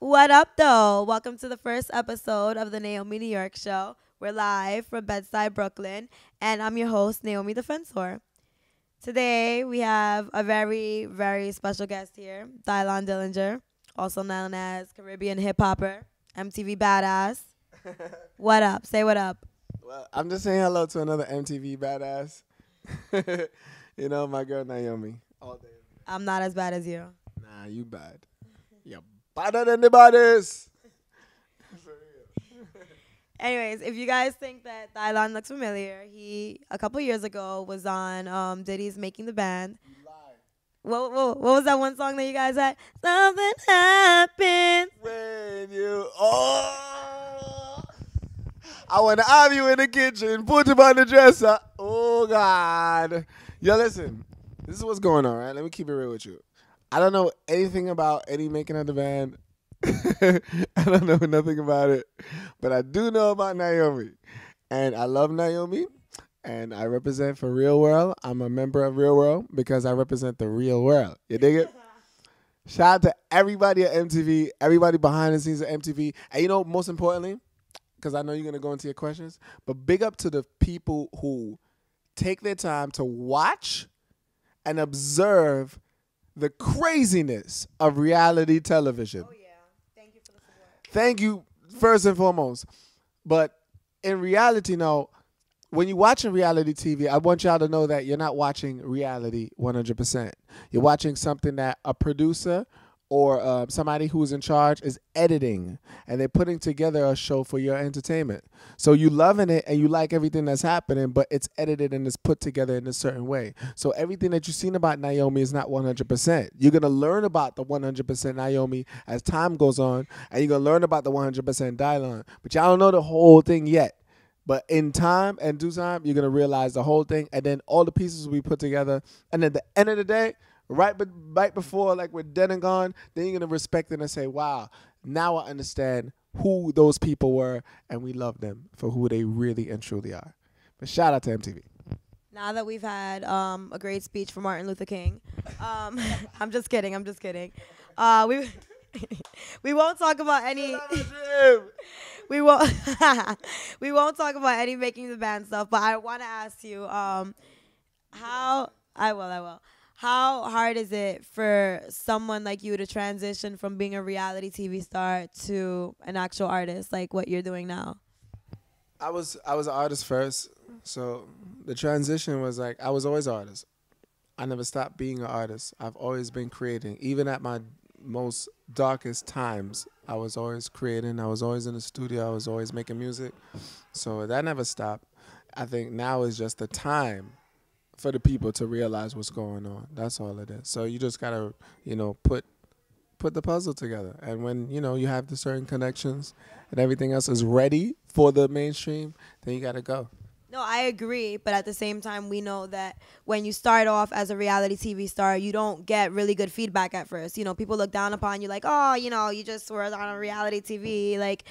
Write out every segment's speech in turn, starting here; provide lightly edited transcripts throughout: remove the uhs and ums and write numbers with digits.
What up, though? Welcome to the first episode of the Naomi New York show. We're live from Bedside, Brooklyn, and I'm your host, Naomi Defensor. Today, we have a very, very special guest here, Dylan DilinJah, also known as Caribbean hip hopper, MTV badass. What up? Say what up. Well, I'm just saying hello to another MTV badass. You know, my girl Naomi. All day. I'm not as bad as you. Nah, you bad. You're better than the baddest. Anyways, if you guys think that Dylan looks familiar, he a couple years ago was on Diddy's Making the Band. You lie. What was that one song that you guys had? Something happened. When you I wanna have you in the kitchen, put him on the dresser. Oh God. Yo, listen. This is what's going on, right? Let me keep it real with you. I don't know anything about any making of the band. I don't know nothing about it. But I do know about Naomi. And I love Naomi. And I represent for Real World. I'm a member of Real World because I represent the real world. You dig it? Shout out to everybody at MTV, everybody behind the scenes at MTV. And you know, most importantly, because I know you're going to go into your questions, but big up to the people who take their time to watch and observe the craziness of reality television. Oh, yeah. Thank you for the support. Thank you, first and foremost. But in reality, no, when you're watching reality TV, I want y'all to know that you're not watching reality 100%. You're watching something that a producer or somebody who's in charge is editing, and they're putting together a show for your entertainment. So you loving it and you like everything that's happening, but it's edited and it's put together in a certain way. So everything that you've seen about Naomi is not 100%. You're going to learn about the 100% Naomi as time goes on, and you're going to learn about the 100% Dylan. But y'all don't know the whole thing yet. But in time and due time, you're going to realize the whole thing, and then all the pieces will be put together. And at the end of the day, right before, like, we're dead and gone, then you're going to respect it and say, wow, now I understand who those people were, and we love them for who they really and truly are. But shout out to MTV. Now that we've had a great speech from Martin Luther King, I'm just kidding. We we won't talk about any. We won't we won't talk about any making the band stuff. But I want to ask you, how I will. How hard is it for someone like you to transition from being a reality TV star to an actual artist, like what you're doing now? I was an artist first, so the transition was like I was always an artist. I never stopped being an artist. I've always been creating. Even at my most darkest times, I was always creating. I was always in the studio. I was always making music. So that never stopped. I think now is just the time for the people to realize what's going on. That's all it is. So you just gotta, put the puzzle together. And when, you have the certain connections and everything else is ready for the mainstream, then you gotta go. No, I agree. But at the same time, we know that when you start off as a reality TV star, you don't get really good feedback at first. People look down upon you like, oh, you just were on a reality TV. Like,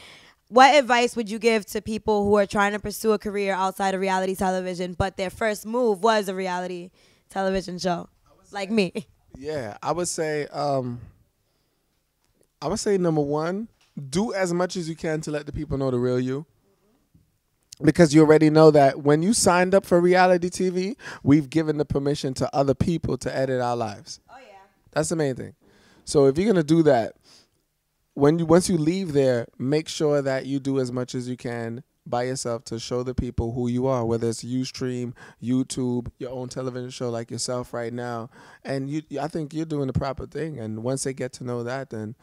what advice would you give to people who are trying to pursue a career outside of reality television, but their first move was a reality television show, like me? Yeah, I would say number one, do as much as you can to let the people know the real you. Because you already know that when you signed up for reality TV, we've given the permission to other people to edit our lives. Oh, yeah. That's the main thing. So if you're going to do that, once you leave there, make sure that you do as much as you can by yourself to show the people who you are, whether it's Ustream, YouTube, your own television show like yourself right now. And I think you're doing the proper thing. And once they get to know that, then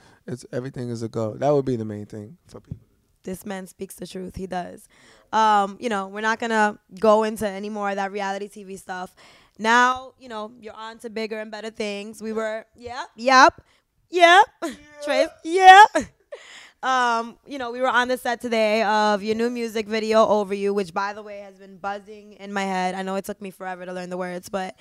everything is a go. That would be the main thing for people. This man speaks the truth. He does. We're not going to go into any more of that reality TV stuff. Now, you're on to bigger and better things. We were, yep. Trace, yeah. We were on the set today of your new music video, Over You, which, by the way, has been buzzing in my head. I know it took me forever to learn the words, but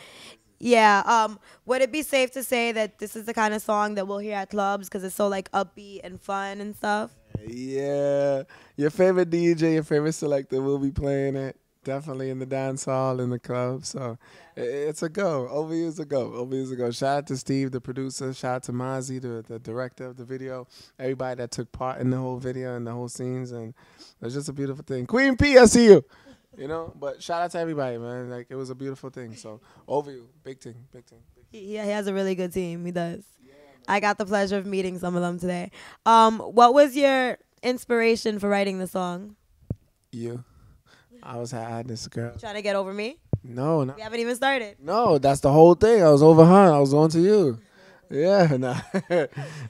yeah. Would it be safe to say that this is the kind of song that we'll hear at clubs because it's so, like, upbeat and fun and stuff? Yeah. Your favorite DJ, your favorite selector will be playing it. definitely in the dance hall, in the club. So it's a go. Overview is a go. Overview is a go. Shout out to Steve, the producer. Shout out to Mozzie, the director of the video. Everybody that took part in the whole video and the whole scenes. And it's just a beautiful thing. Queen P, I see you. You know, but shout out to everybody, man. Like, it was a beautiful thing. So, overview, big thing, big thing. He has a really good team. He does. I got the pleasure of meeting some of them today. What was your inspiration for writing the song? You. I had this girl. Trying to get over me? No. We haven't even started. No, that's the whole thing. I was over her. I was on to you. Yeah, nah.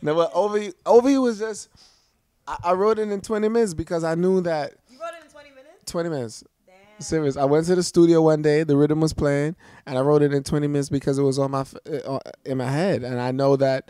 No, but overview was just, I wrote it in 20 minutes because I knew that. You wrote it in 20 minutes? 20 minutes. Damn. Serious. I went to the studio one day. The rhythm was playing, and I wrote it in 20 minutes because it was on in my head, and I know that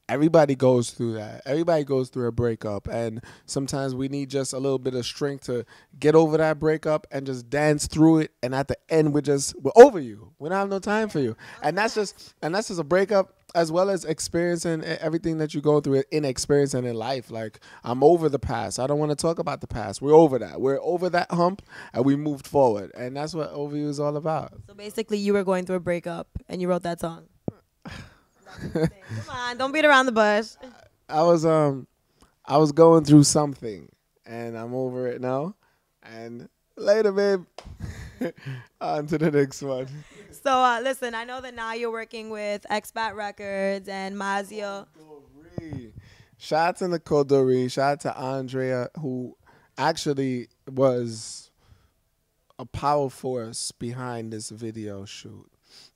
everybody goes through that. Everybody goes through a breakup, and sometimes we need just a little bit of strength to get over that breakup and just dance through it. And at the end, we're over you. We don't have no time for you, and that's just a breakup, as well as experiencing everything that you go through in experiencing in life. Like, I'm over the past. I don't want to talk about the past. We're over that. We're over that hump, and we moved forward. And that's what Overview is all about. So basically, you were going through a breakup, and you wrote that song. Come on, don't beat around the bush. I was going through something, and I'm over it now. And later, babe. On to the next one. So listen, I know that now you're working with Expat Records and Mazio. Shout out to Nicole Doree. Shout out to Andrea, who actually was a power force behind this video shoot.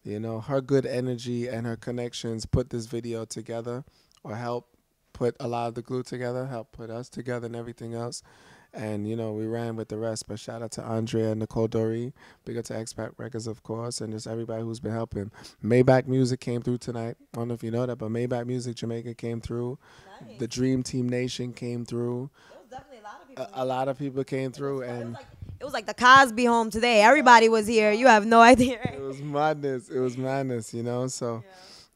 You know, her good energy and her connections put this video together, or help put a lot of the glue together, help put us together and everything else. And, you know, we ran with the rest. But shout out to Andrea and Nicole Doree. Big up to Expat Records, of course, and just everybody who's been helping. Maybach Music came through tonight. I don't know if you know that, but Maybach Music Jamaica came through. Nice. The Dream Team Nation came through. There was definitely a lot of people. A lot of people came through. It was like the Cosby home today. Everybody was here. You have no idea. Right? It was madness. It was madness, you know. So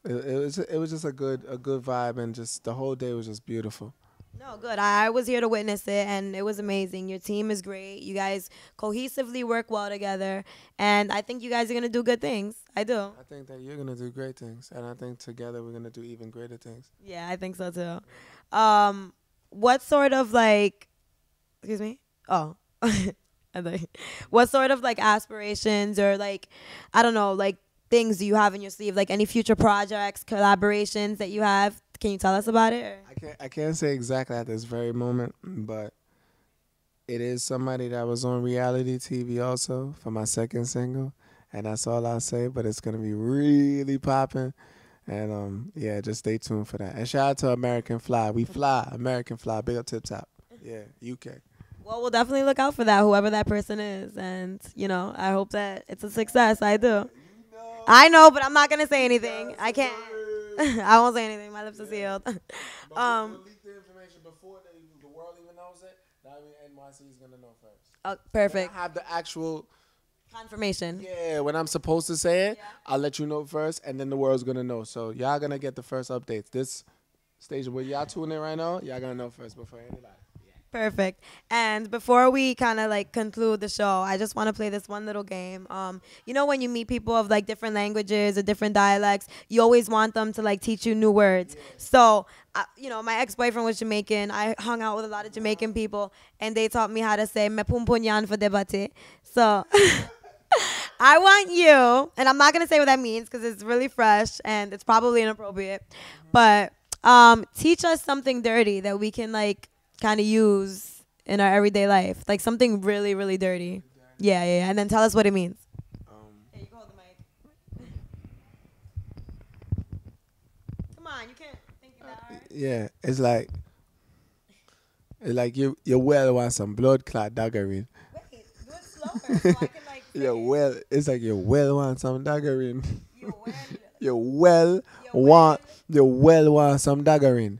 it was just a good vibe, and just the whole day was just beautiful. No, good. I was here to witness it, and it was amazing. Your team is great. You guys cohesively work well together, and I think you guys are going to do good things. I do. I think that you're going to do great things, and I think together we're going to do even greater things. Yeah, I think so, too. What sort of, like, excuse me? Oh, what sort of, like, aspirations or, like, I don't know, like, things do you have in your sleeve? Like, any future projects, collaborations that you have? Can you tell us about it? Or? I can't say exactly at this very moment, but it is somebody that was on reality TV also for my second single, and that's all I'll say. But it's gonna be really popping, and yeah, just stay tuned for that. And shout out to American Fly. We fly, American Fly. Big up Tip Top. Yeah, UK. Well, we'll definitely look out for that, whoever that person is, and you know, I hope that it's a success. I do. I know, but I'm not gonna say anything. I can't. I won't say anything. My lips are sealed. But we'll leak the information before the world even knows it. Naomi NYC is gonna know first. Oh, perfect. When I have the actual confirmation. Yeah, when I'm supposed to say it, yeah. I'll let you know first, and then the world's gonna know. So y'all gonna get the first updates. This stage where y'all tuning in right now, y'all gonna know first before anybody. Perfect. And before we kind of like conclude the show, I just want to play this one little game. You know, when you meet people of like different languages or different dialects, you always want them to like teach you new words. Yeah. So, you know, my ex-boyfriend was Jamaican. I hung out with a lot of Jamaican people, and they taught me how to say "me pum punyan for debate." So I want you, and I'm not going to say what that means because it's really fresh and it's probably inappropriate, but teach us something dirty that we can like kind of use in our everyday life, like something really, really dirty. Yeah, and then tell us what it means. Hey, you can hold the mic. Come on, you can't think of that hard. Yeah, it's like you well want some blood clot daggering. Wait, do it slower so I can like. It's like you well want some daggering. You well want some daggering.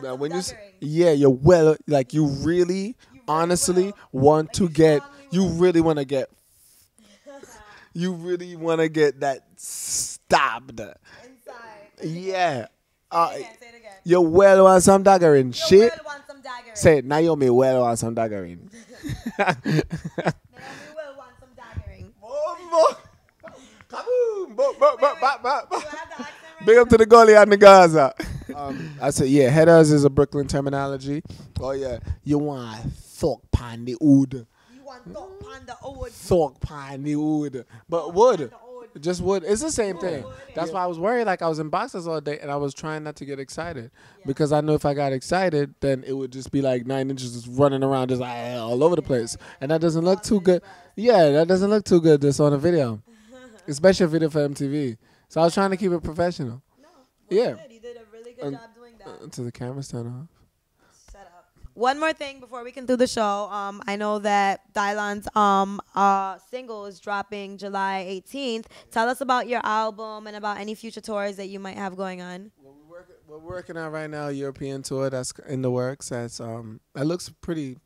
Now, when you you well, like you really honestly want to get, you really want to get that stabbed inside. Yeah. Say it again. You well want some daggering. Shit. Well want some daggering. Say it. Naomi well want some daggering. Naomi will want some boom, boom, boom, boom, boom, boom. Do I have the accent right? Big up to the goalie and the Gaza. I said, yeah, headers is a Brooklyn terminology. Oh, yeah. You want thok pan the wood. You want dog panda wood. Thok pan the wood. But wood. Just wood. It's the same thing. That's why I was worried. Like, I was in boxes all day, and I was trying not to get excited. Because I knew if I got excited, then it would just be like 9 inches just running around just like, all over the place. And that doesn't look too good. Yeah, that doesn't look too good just on a video. Especially a video for MTV. So I was trying to keep it professional. No. Yeah. You did a really good job doing that. Until the camera's turned off. Shut up. One more thing before we can do the show. I know that Dylan's single is dropping July 18th. Tell us about your album and about any future tours that you might have going on. Well, we're working on right now a European tour that's in the works. That looks pretty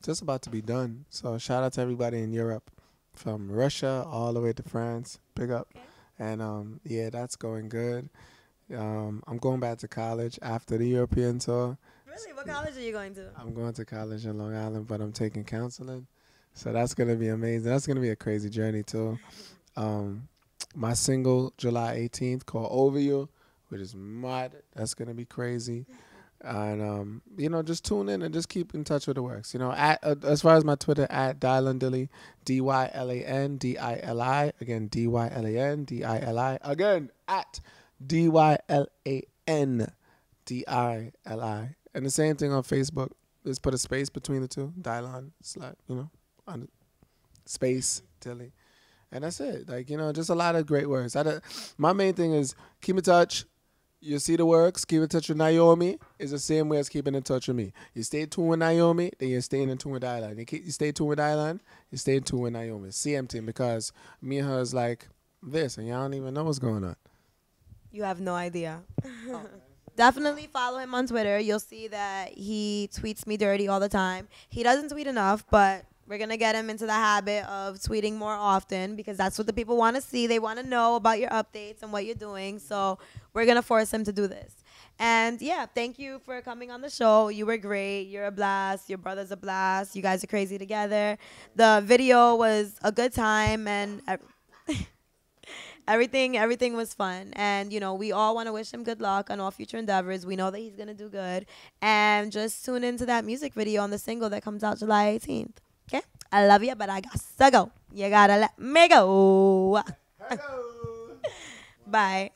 just about to be done. So shout out to everybody in Europe, from Russia all the way to France. Big up. Okay. And yeah, that's going good. I'm going back to college after the European tour. Really? What college are you going to? I'm going to college in Long Island, but I'm taking counseling. So that's going to be amazing. That's going to be a crazy journey, too. My single, July 18th, called Over You, which is mad. That's going to be crazy. And, just tune in and just keep in touch with the works. As far as my Twitter, at Dylan Dili, DYLANDILI. Again, DYLANDILI. Again, at DYLANDILI. And the same thing on Facebook. Just put a space between the two. Dylan, on space, Dilly. And that's it. Just a lot of great works. My main thing is keep in touch. You see the works, keep in touch with Naomi. It's the same way as keeping in touch with me. You stay tuned with Naomi, then you're staying in tune with Dylan. You stay tuned with Dylan, you stay in tune with Naomi. Same thing, because me and her is like this, and y'all don't even know what's going on. You have no idea. Definitely follow him on Twitter. You'll see that he tweets me dirty all the time. He doesn't tweet enough, but we're going to get him into the habit of tweeting more often, because that's what the people want to see. They want to know about your updates and what you're doing. So we're going to force him to do this. And, yeah, thank you for coming on the show. You were great. You're a blast. Your brother's a blast. You guys are crazy together. The video was a good time, and everything was fun. And, we all want to wish him good luck on all future endeavors. We know that he's going to do good. And just tune into that music video on the single that comes out July 18th. Okay? I love you, but I got to go. You got to let me go. Bye.